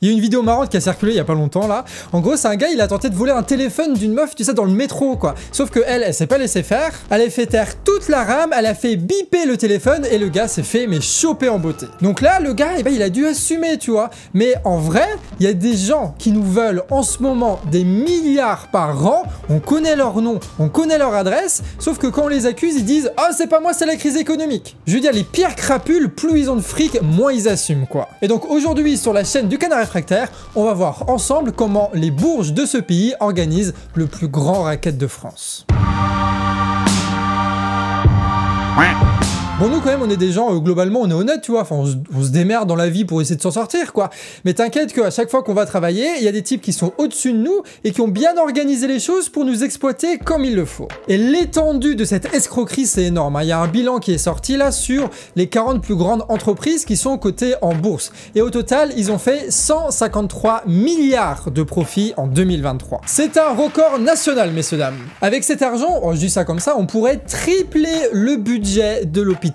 Il y a une vidéo marrante qui a circulé il y a pas longtemps là. En gros, c'est un gars, il a tenté de voler un téléphone d'une meuf, tu sais, dans le métro quoi. Sauf que elle s'est pas laissé faire. Elle a fait taire toute la rame, elle a fait biper le téléphone et le gars s'est fait mais choper en beauté. Donc là, le gars, eh ben, il a dû assumer, tu vois. Mais en vrai, il y a des gens qui nous veulent en ce moment des milliards par an. On connaît leur nom, on connaît leur adresse. Sauf que quand on les accuse, ils disent « Ah, c'est pas moi, c'est la crise économique ». Je veux dire, les pires crapules, plus ils ont de fric, moins ils assument quoi. Et donc aujourd'hui, sur la chaîne du Canard Réfractaire, on va voir ensemble comment les bourges de ce pays organisent le plus grand racket de France. Bon, nous quand même on est des gens, globalement on est honnêtes, tu vois, enfin on se démerde dans la vie pour essayer de s'en sortir quoi. Mais t'inquiète qu'à chaque fois qu'on va travailler, il y a des types qui sont au-dessus de nous et qui ont bien organisé les choses pour nous exploiter comme il le faut. Et l'étendue de cette escroquerie c'est énorme, hein. Il y a un bilan qui est sorti là sur les 40 plus grandes entreprises qui sont cotées en bourse. Et au total, ils ont fait 153 milliards de profits en 2023. C'est un record national, messieurs dames. Avec cet argent, oh, je dis ça comme ça, on pourrait tripler le budget de l'hôpital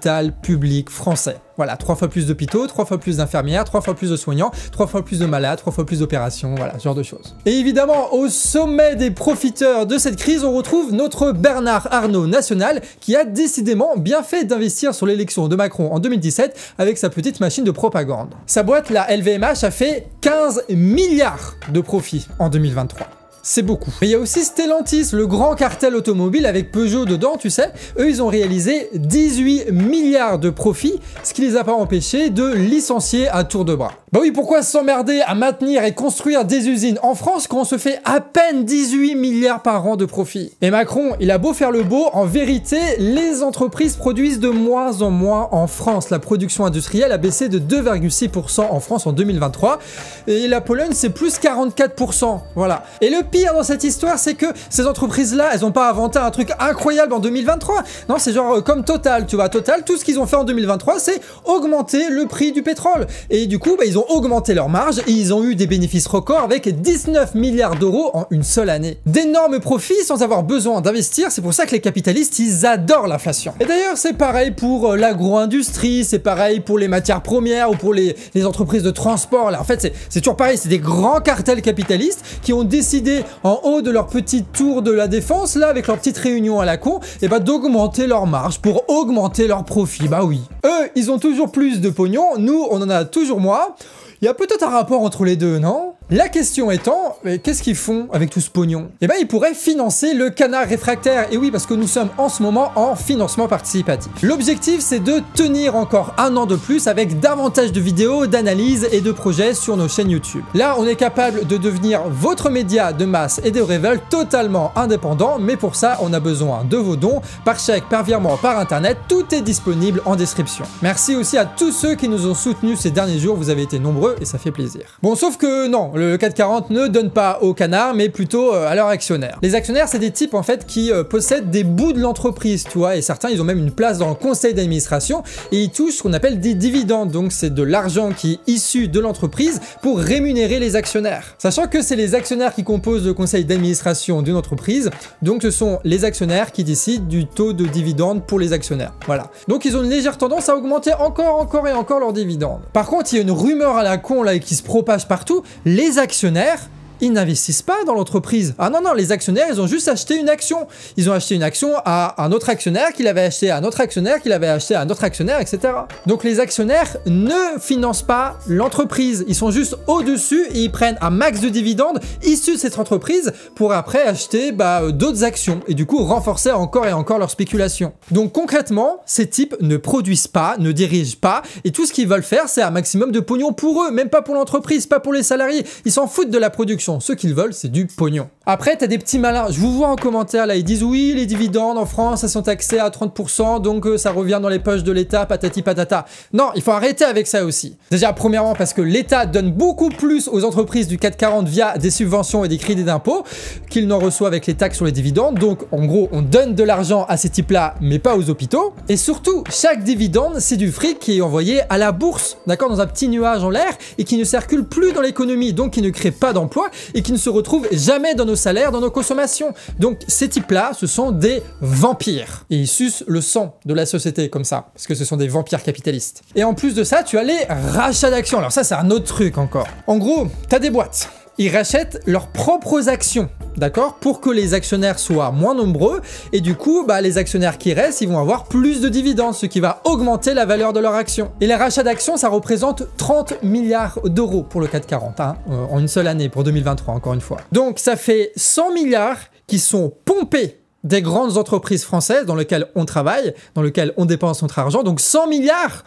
public français. Voilà, 3 fois plus d'hôpitaux, 3 fois plus d'infirmières, 3 fois plus de soignants, 3 fois plus de malades, 3 fois plus d'opérations, voilà, ce genre de choses. Et évidemment, au sommet des profiteurs de cette crise, on retrouve notre Bernard Arnault national qui a décidément bien fait d'investir sur l'élection de Macron en 2017 avec sa petite machine de propagande. Sa boîte, la LVMH, a fait 15 milliards de profits en 2023. C'est beaucoup. Mais il y a aussi Stellantis, le grand cartel automobile avec Peugeot dedans, tu sais. Eux, ils ont réalisé 18 milliards de profits, ce qui les a pas empêchés de licencier à tour de bras. Bah oui, pourquoi s'emmerder à maintenir et construire des usines en France quand on se fait à peine 18 milliards par an de profit? Et Macron, il a beau faire le beau, en vérité, les entreprises produisent de moins en moins en France. La production industrielle a baissé de 2,6% en France en 2023. Et la Pologne, c'est plus 44%. Voilà. Et le pire dans cette histoire, c'est que ces entreprises-là, elles n'ont pas inventé un truc incroyable en 2023. Non, c'est genre comme Total, tu vois. Total, tout ce qu'ils ont fait en 2023, c'est augmenter le prix du pétrole. Et du coup, bah, ils ont augmenté leur marge et ils ont eu des bénéfices records avec 19 milliards d'euros en une seule année. D'énormes profits sans avoir besoin d'investir, c'est pour ça que les capitalistes, ils adorent l'inflation. Et d'ailleurs, c'est pareil pour l'agro-industrie, c'est pareil pour les matières premières ou pour les entreprises de transport. Là, en fait, c'est toujours pareil, c'est des grands cartels capitalistes qui ont décidé en haut de leur petite tour de la défense, là, avec leur petite réunion à la con, et bah d'augmenter leur marge pour augmenter leurs profits. Bah oui. Eux, ils ont toujours plus de pognon, nous, on en a toujours moins. Il y a peut-être un rapport entre les deux, non? La question étant, qu'est-ce qu'ils font avec tout ce pognon? Eh ben, ils pourraient financer le Canard Réfractaire. Et oui, parce que nous sommes en ce moment en financement participatif. L'objectif, c'est de tenir encore un an de plus avec davantage de vidéos, d'analyses et de projets sur nos chaînes YouTube. Là, on est capable de devenir votre média de masse et de révèle totalement indépendant, mais pour ça, on a besoin de vos dons, par chèque, par virement, par internet, tout est disponible en description. Merci aussi à tous ceux qui nous ont soutenus ces derniers jours, vous avez été nombreux et ça fait plaisir. Bon, sauf que non, le 440 ne donne pas aux canards, mais plutôt à leurs actionnaires. Les actionnaires, c'est des types en fait qui possèdent des bouts de l'entreprise, tu vois, et certains, ils ont même une place dans le conseil d'administration et ils touchent ce qu'on appelle des dividendes. Donc, c'est de l'argent qui est issu de l'entreprise pour rémunérer les actionnaires. Sachant que c'est les actionnaires qui composent le conseil d'administration d'une entreprise, donc ce sont les actionnaires qui décident du taux de dividende pour les actionnaires. Voilà. Donc, ils ont une légère tendance à augmenter encore et encore leurs dividendes. Par contre, il y a une rumeur à la con là qui se propage partout. Les actionnaires, ils n'investissent pas dans l'entreprise. Ah non, non, les actionnaires, ils ont juste acheté une action. Ils ont acheté une action à un autre actionnaire, qui l'avait acheté à un autre actionnaire, qui l'avait acheté à un autre actionnaire, etc. Donc les actionnaires ne financent pas l'entreprise. Ils sont juste au-dessus et ils prennent un max de dividendes issus de cette entreprise pour après acheter d'autres actions et du coup renforcer encore et encore leur spéculation. Donc concrètement, ces types ne produisent pas, ne dirigent pas et tout ce qu'ils veulent faire, c'est un maximum de pognon pour eux, même pas pour l'entreprise, pas pour les salariés. Ils s'en foutent de la production. Ce qu'ils veulent, c'est du pognon. Après, t'as des petits malins. Je vous vois en commentaire, là, ils disent oui, les dividendes en France, elles sont taxées à 30%, donc ça revient dans les poches de l'État, patati patata. Non, il faut arrêter avec ça aussi. Déjà, premièrement, parce que l'État donne beaucoup plus aux entreprises du 440 via des subventions et des crédits d'impôt qu'il n'en reçoit avec les taxes sur les dividendes. Donc, en gros, on donne de l'argent à ces types-là, mais pas aux hôpitaux. Et surtout, chaque dividende, c'est du fric qui est envoyé à la bourse, d'accord, dans un petit nuage en l'air et qui ne circule plus dans l'économie, donc qui ne crée pas d'emploi et qui ne se retrouvent jamais dans nos salaires, dans nos consommations. Donc ces types-là, ce sont des vampires. Et ils sucent le sang de la société comme ça, parce que ce sont des vampires capitalistes. Et en plus de ça, tu as les rachats d'actions. Alors ça, c'est un autre truc encore. En gros, tu as des boîtes. Ils rachètent leurs propres actions, d'accord, pour que les actionnaires soient moins nombreux, et du coup, les actionnaires qui restent, ils vont avoir plus de dividendes, ce qui va augmenter la valeur de leur action. Et les rachats d'actions, ça représente 30 milliards d'euros pour le CAC 40, en une seule année, pour 2023, encore une fois. Donc ça fait 100 milliards qui sont pompés des grandes entreprises françaises dans lesquelles on travaille, dans lesquelles on dépense notre argent, donc 100 milliards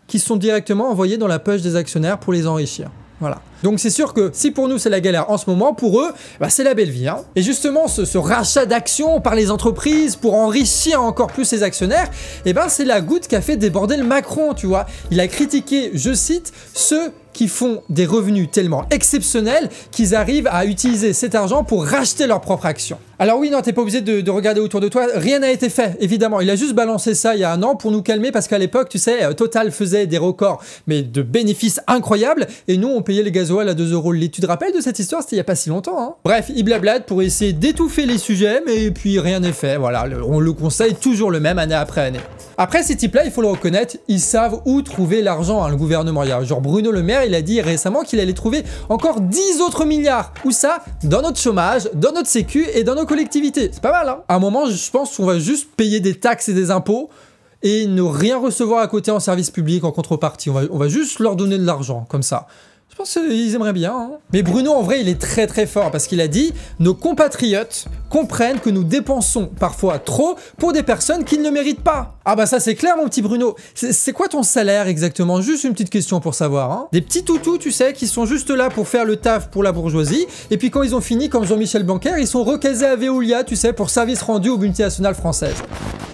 qui sont directement envoyés dans la poche des actionnaires pour les enrichir. Voilà. Donc c'est sûr que si pour nous c'est la galère en ce moment, pour eux, c'est la belle vie. Et justement, ce rachat d'actions par les entreprises pour enrichir encore plus ses actionnaires, c'est la goutte qui a fait déborder le Macron, tu vois. Il a critiqué, je cite, ceux qui font des revenus tellement exceptionnels qu'ils arrivent à utiliser cet argent pour racheter leurs propres actions. Alors oui, non, t'es pas obligé de regarder autour de toi, rien n'a été fait, évidemment. Il a juste balancé ça il y a un an pour nous calmer parce qu'à l'époque, tu sais, Total faisait des records, mais de bénéfices incroyables, et nous, on payait les gasoil à 2 € le litre. Tu te rappelles de cette histoire? C'était il y a pas si longtemps, Bref, il blablate pour essayer d'étouffer les sujets, mais puis rien n'est fait, voilà. On le conseille toujours le même année après année. Après, ces types-là, il faut le reconnaître, ils savent où trouver l'argent, le gouvernement. Il y a genre Bruno Le Maire, il a dit récemment qu'il allait trouver encore 10 autres milliards. Où ça? Dans notre chômage, dans notre sécu et dans nos collectivités. C'est pas mal, À un moment, je pense qu'on va juste payer des taxes et des impôts et ne rien recevoir à côté en service public, en contrepartie. On va juste leur donner de l'argent, comme ça. Je pense qu'ils aimeraient bien. Mais Bruno, en vrai, il est très très fort parce qu'il a dit « Nos compatriotes comprennent que nous dépensons parfois trop pour des personnes qui ne le méritent pas. » Ah ça c'est clair, mon petit Bruno. C'est quoi ton salaire exactement? Juste une petite question pour savoir. Des petits toutous, tu sais, qui sont juste là pour faire le taf pour la bourgeoisie. Et puis quand ils ont fini, comme Jean-Michel Blanquer, ils sont recasés à Veolia, tu sais, pour service rendu aux multinationales françaises.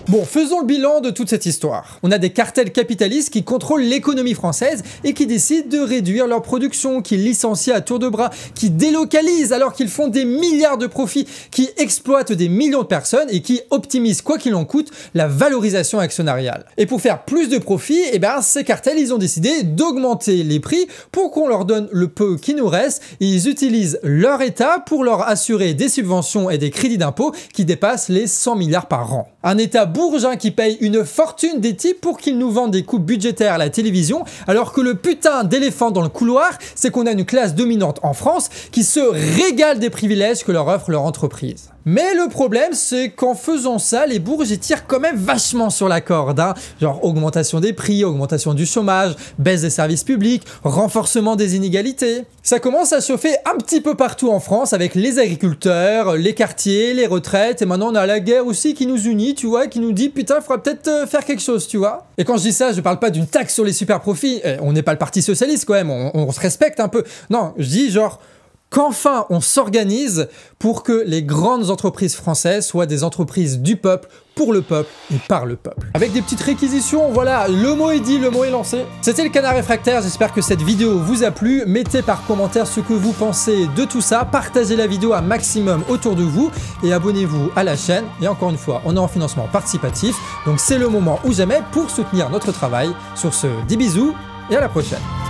Bon, faisons le bilan de toute cette histoire. On a des cartels capitalistes qui contrôlent l'économie française et qui décident de réduire leur production, qui licencient à tour de bras, qui délocalisent alors qu'ils font des milliards de profits, qui exploitent des millions de personnes et qui optimisent, quoi qu'il en coûte, la valorisation actionnariale. Et pour faire plus de profits, ces cartels, ils ont décidé d'augmenter les prix pour qu'on leur donne le peu qui nous reste et ils utilisent leur État pour leur assurer des subventions et des crédits d'impôt qui dépassent les 100 milliards par an. Un État bourgeois qui paye une fortune des types pour qu'ils nous vendent des coupes budgétaires à la télévision, alors que le putain d'éléphant dans le couloir, c'est qu'on a une classe dominante en France qui se régale des privilèges que leur offre leur entreprise. Mais le problème, c'est qu'en faisant ça, les bourges tirent quand même vachement sur la corde. Genre augmentation des prix, augmentation du chômage, baisse des services publics, renforcement des inégalités. Ça commence à chauffer un petit peu partout en France avec les agriculteurs, les quartiers, les retraites, et maintenant on a la guerre aussi qui nous unit, tu vois, qui nous dit putain, il faudra peut-être faire quelque chose, tu vois. Et quand je dis ça, je parle pas d'une taxe sur les super profits, on n'est pas le parti socialiste quand même, on se respecte un peu. Non, je dis genre qu'enfin on s'organise pour que les grandes entreprises françaises soient des entreprises du peuple, pour le peuple et par le peuple. Avec des petites réquisitions, voilà, le mot est dit, le mot est lancé. C'était le Canard Réfractaire, j'espère que cette vidéo vous a plu. Mettez par commentaire ce que vous pensez de tout ça, partagez la vidéo un maximum autour de vous et abonnez-vous à la chaîne. Et encore une fois, on est en financement participatif, donc c'est le moment ou jamais pour soutenir notre travail. Sur ce, des bisous et à la prochaine.